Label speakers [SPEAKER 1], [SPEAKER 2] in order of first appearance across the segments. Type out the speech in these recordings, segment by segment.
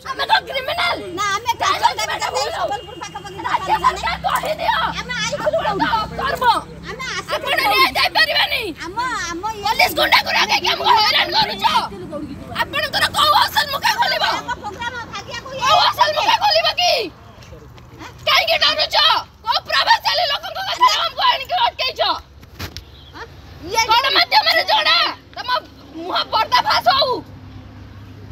[SPEAKER 1] हमें तो क्रिमिनल ना हमें टेंशन दे के संबलपुर पाखा पकी सरकार कहि दियो हमें आई कर्म हमें आपण नहीं जाई परबेनी हम पुलिस गुंडा को रखे के हम हैरान करूछो आपण तोरा को असल मुखा खोलिबो प्रोग्राम भागिया को असल मुखा खोलिबो की काई के डरुछो को प्रभावशाली लोकन को कथा हमको आनी के अटकैछो ये कोन माध्यम रे जोड़ा तम मुहा पर्दा फास हो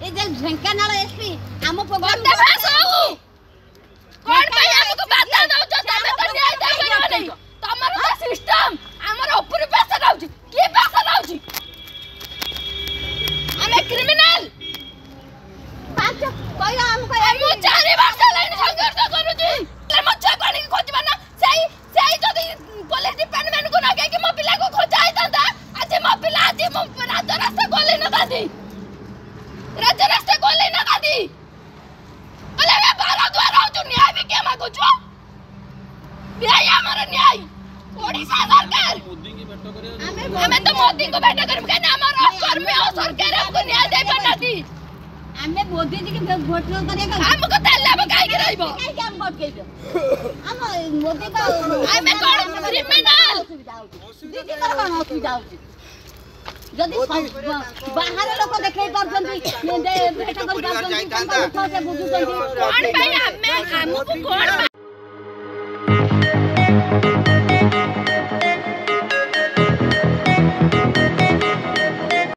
[SPEAKER 1] ए जे ढेंकानाल एसपी हम प्रोग्राम पर्दा फास हो कोन भाई हमको बाधा दउ छ तमे तो न्याय दे परबो नहीं तमर तो सिस्टम हमर ऊपर पैसा दउ छी के पैसा दउ छी हमें क्रिमिनल पांच कोइला हमको हम 4 वर्ष लाइन संघर्ष करू छी म छकणी खोजबा ना सही जदी पुलिस डिपार्टमेंट को लगे कि मो पिला को खोजाई दंदा आज मो पिला आज मो रास्ता गोले न दादी रास्ता गोले न दादी अले मैं बारा द्वार आउ तू न्याय भी के मागु छु न्याय हमारा न्याय ओडिसा सरकार मोदी की भेट करियो हमें तो मोदी को भेट करम के हमारा कर्मी और सरकार हमको न्याय दे पाती हमें मोदी जी के वोट करेगा हमको तल्ला बकाई के रहबो काई के हम वोट केबो हम मोदी का हमें कोन क्रिमिनल दीदी कर कोन असुविधा होची जदी बाहर लोग देखै परछंती भेट कर परछंती से बुझुछंती कोन भाई हमको कोन